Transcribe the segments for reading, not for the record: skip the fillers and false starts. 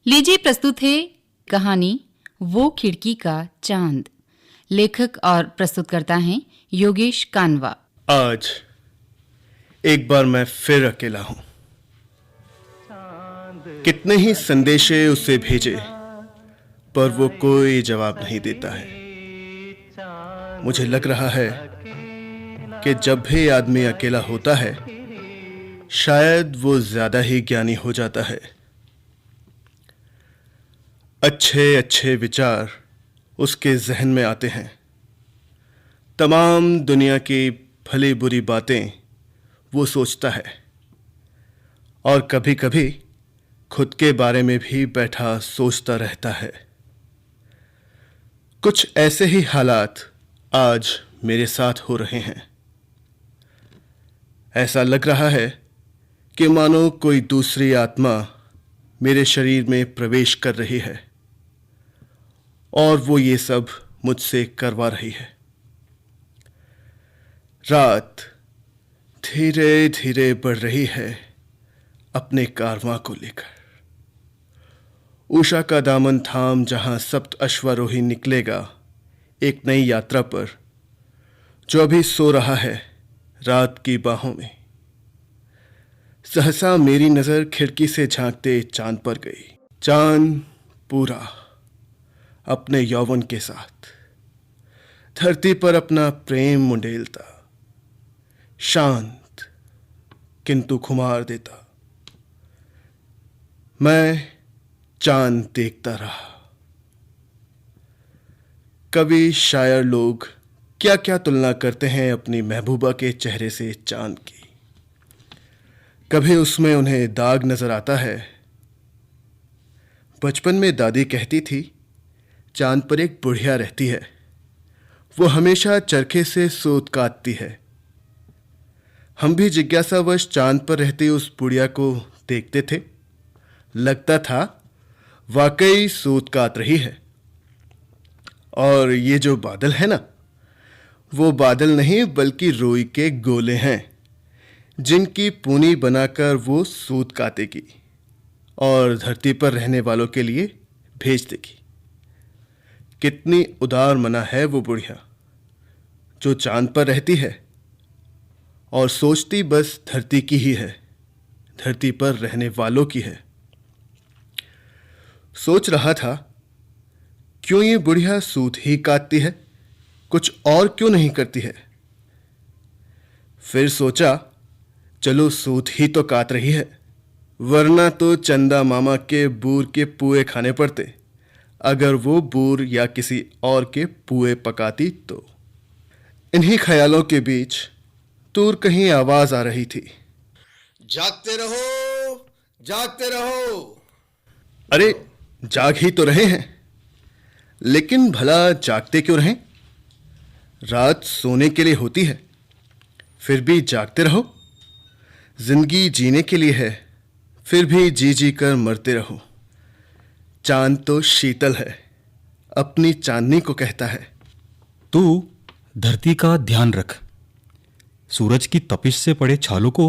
लीजिए प्रस्तुत है कहानी वो खिड़की का चांद। लेखक और प्रस्तुतकर्ता हैं योगेश कानवा। आज एक बार मैं फिर अकेला हूं। कितने ही संदेशे उसे भेजे पर वो कोई जवाब नहीं देता है। मुझे लग रहा है कि जब भी आदमी अकेला होता है शायद वो ज्यादा ही ज्ञानी हो जाता है। अच्छे अच्छे विचार उसके जहन में आते हैं। तमाम दुनिया की भली बुरी बातें वो सोचता है और कभी कभी खुद के बारे में भी बैठा सोचता रहता है। कुछ ऐसे ही हालात आज मेरे साथ हो रहे हैं। ऐसा लग रहा है कि मानो कोई दूसरी आत्मा मेरे शरीर में प्रवेश कर रही है और वो ये सब मुझसे करवा रही है। रात धीरे धीरे बढ़ रही है अपने कारवां को लेकर। उषा का दामन थाम जहां सप्त अश्वारोही निकलेगा एक नई यात्रा पर, जो अभी सो रहा है रात की बाहों में। सहसा मेरी नजर खिड़की से झांकते चांद पर गई। चांद पूरा अपने यौवन के साथ धरती पर अपना प्रेम मुंडेलता, शांत किंतु खुमार देता। मैं चांद देखता रहा। कवि शायर लोग क्या क्या तुलना करते हैं अपनी महबूबा के चेहरे से चांद की। कभी उसमें उन्हें दाग नजर आता है। बचपन में दादी कहती थी चांद पर एक बुढ़िया रहती है, वो हमेशा चरखे से सूत काटती है। हम भी जिज्ञासावश चांद पर रहती उस बुढ़िया को देखते थे। लगता था वाकई सूत काट रही है। और ये जो बादल है ना, वो बादल नहीं बल्कि रुई के गोले हैं जिनकी पूनी बनाकर वो सूत काटेगी और धरती पर रहने वालों के लिए भेज देगी। कितनी उदार मना है वो बुढ़िया जो चांद पर रहती है और सोचती बस धरती की ही है, धरती पर रहने वालों की है। सोच रहा था क्यों ये बुढ़िया सूत ही काटती है, कुछ और क्यों नहीं करती है। फिर सोचा चलो सूत ही तो काट रही है, वरना तो चंदा मामा के बूर के पुए खाने पड़ते अगर वो बूर या किसी और के पुए पकाती तो। इन्हीं ख्यालों के बीच दूर कहीं आवाज आ रही थी, जागते रहो, जागते रहो। अरे जाग ही तो रहे हैं, लेकिन भला जागते क्यों रहें? रात सोने के लिए होती है, फिर भी जागते रहो। जिंदगी जीने के लिए है, फिर भी जी जी कर मरते रहो। चांद तो शीतल है, अपनी चांदनी को कहता है। तू धरती का ध्यान रख। सूरज की तपिश से पड़े छालों को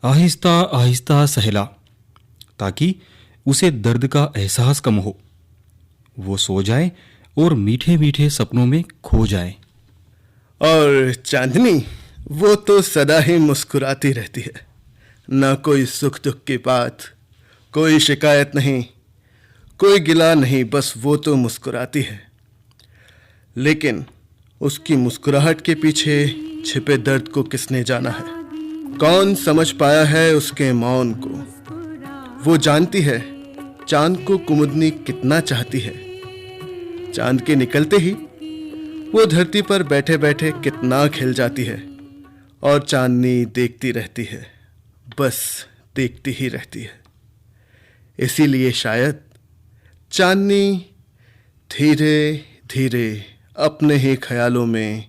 आहिस्ता आहिस्ता सहला ताकि उसे दर्द का एहसास कम हो, वो सो जाए और मीठे मीठे सपनों में खो जाए। और चांदनी वो तो सदा ही मुस्कुराती रहती है, ना कोई सुख दुख की बात, कोई शिकायत नहीं, कोई गिला नहीं, बस वो तो मुस्कुराती है। लेकिन उसकी मुस्कुराहट के पीछे छिपे दर्द को किसने जाना है? कौन समझ पाया है उसके मौन को? वो जानती है चांद को कुमुदनी कितना चाहती है। चांद के निकलते ही वो धरती पर बैठे बैठे कितना खिल जाती है और चांदनी देखती रहती है, बस देखती ही रहती है। इसीलिए शायद चांदनी धीरे धीरे अपने ही ख्यालों में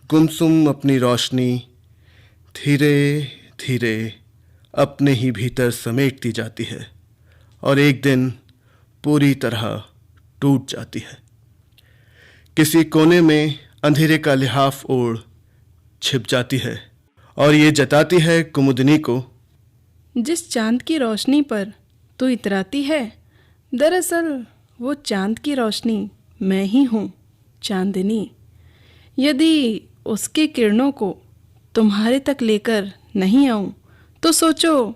गुमसुम अपनी रोशनी धीरे धीरे अपने ही भीतर समेटती जाती है और एक दिन पूरी तरह टूट जाती है। किसी कोने में अंधेरे का लिहाफ ओढ़ छिप जाती है और ये जताती है कुमुदनी को, जिस चांद की रोशनी पर तू इतराती है दरअसल वो चांद की रोशनी मैं ही हूँ, चांदनी। यदि उसके किरणों को तुम्हारे तक लेकर नहीं आऊं तो सोचो,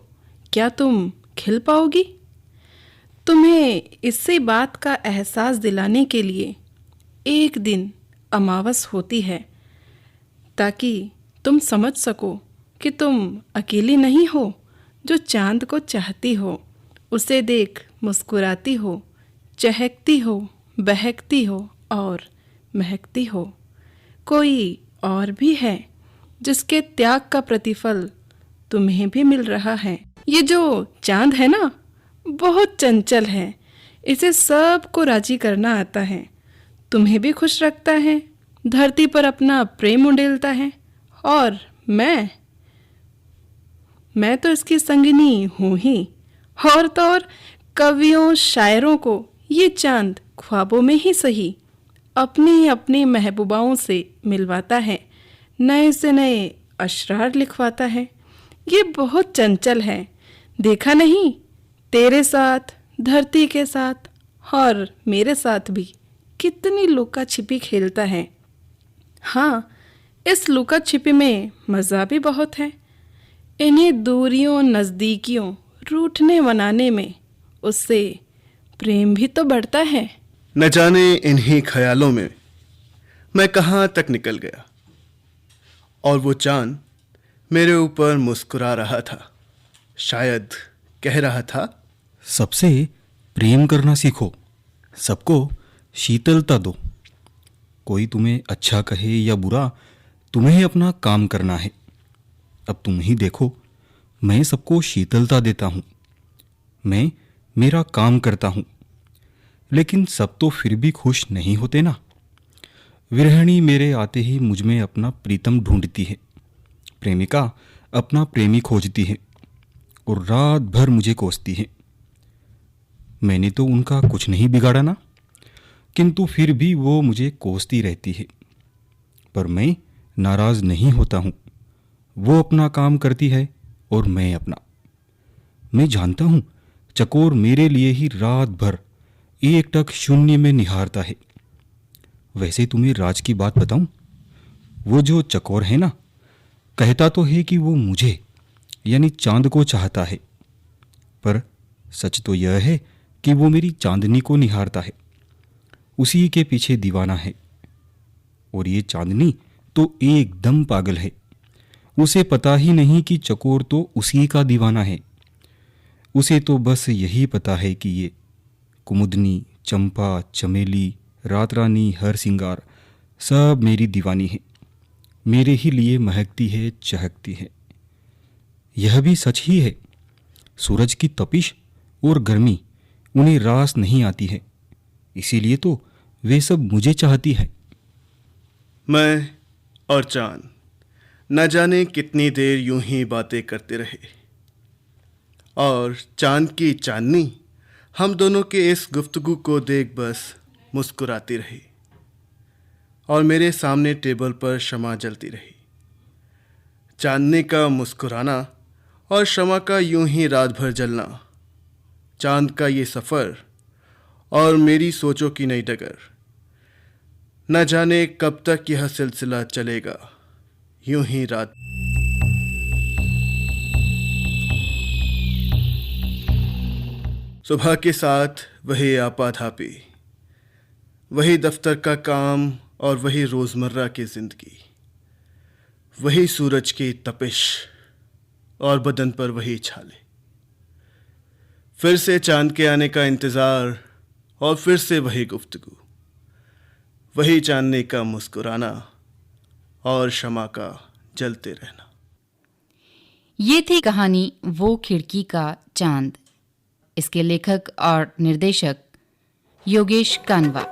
क्या तुम खिल पाओगी? तुम्हें इसी बात का एहसास दिलाने के लिए एक दिन अमावस होती है, ताकि तुम समझ सको कि तुम अकेली नहीं हो जो चांद को चाहती हो, उसे देख मुस्कुराती हो, चहकती हो, बहकती हो और महकती हो। कोई और भी है जिसके त्याग का प्रतिफल तुम्हें भी मिल रहा है। ये जो चांद है ना, बहुत चंचल है। इसे सबको राजी करना आता है, तुम्हें भी खुश रखता है, धरती पर अपना प्रेम उंडेलता है। और मैं तो इसकी संगिनी हूँ ही। और तो और कवियों शायरों को ये चांद ख्वाबों में ही सही अपनी अपनी महबूबाओं से मिलवाता है, नए से नए अशरार लिखवाता है। ये बहुत चंचल है, देखा नहीं? तेरे साथ, धरती के साथ और मेरे साथ भी कितनी लुका छिपी खेलता है। हाँ, इस लुका छिपी में मज़ा भी बहुत है। इन्हीं दूरियों, नज़दीकियों, रूठने मनाने में उससे प्रेम भी तो बढ़ता है। न जाने इन्हीं ख्यालों में मैं कहाँ तक निकल गया, और वो चांद मेरे ऊपर मुस्कुरा रहा था, शायद कह रहा था, सबसे प्रेम करना सीखो, सबको शीतलता दो। कोई तुम्हें अच्छा कहे या बुरा, तुम्हें अपना काम करना है। अब तुम ही देखो, मैं सबको शीतलता देता हूँ, मैं मेरा काम करता हूँ, लेकिन सब तो फिर भी खुश नहीं होते ना। विरहिणी मेरे आते ही मुझ में अपना प्रीतम ढूंढती है, प्रेमिका अपना प्रेमी खोजती है और रात भर मुझे कोसती है। मैंने तो उनका कुछ नहीं बिगाड़ा ना, किंतु फिर भी वो मुझे कोसती रहती है। पर मैं नाराज नहीं होता हूँ, वो अपना काम करती है और मैं अपना। मैं जानता हूँ चकोर मेरे लिए ही रात भर एकटक शून्य में निहारता है। वैसे तुम्हें राज की बात बताऊं, वो जो चकोर है ना, कहता तो है कि वो मुझे यानी चांद को चाहता है, पर सच तो यह है कि वो मेरी चांदनी को निहारता है, उसी के पीछे दीवाना है। और ये चांदनी तो एकदम पागल है, उसे पता ही नहीं कि चकोर तो उसी का दीवाना है। उसे तो बस यही पता है कि ये कुमुदनी, चंपा, चमेली, रात रानी, हर सिंगार सब मेरी दीवानी है, मेरे ही लिए महकती है, चहकती है। यह भी सच ही है, सूरज की तपिश और गर्मी उन्हें रास नहीं आती है, इसीलिए तो वे सब मुझे चाहती है। मैं और चांद न जाने कितनी देर यूं ही बातें करते रहे, और चांद की चांदनी हम दोनों के इस गुफ्तगू को देख बस मुस्कुराती रही, और मेरे सामने टेबल पर शमा जलती रही। चांदनी का मुस्कुराना और शमा का यूं ही रात भर जलना, चांद का ये सफ़र और मेरी सोचों की नई डगर, न जाने कब तक यह सिलसिला चलेगा। यूं ही रात सुबह के साथ वही आपाधापी, वही दफ्तर का काम और वही रोज़मर्रा की ज़िंदगी, वही सूरज की तपिश और बदन पर वही छाले। फिर से चांद के आने का इंतज़ार और फिर से वही गुफ्तगू, वही चांदनी का मुस्कुराना और शमा का जलते रहना। ये थी कहानी वो खिड़की का चांद। इसके लेखक और निर्देशक योगेश कानवा।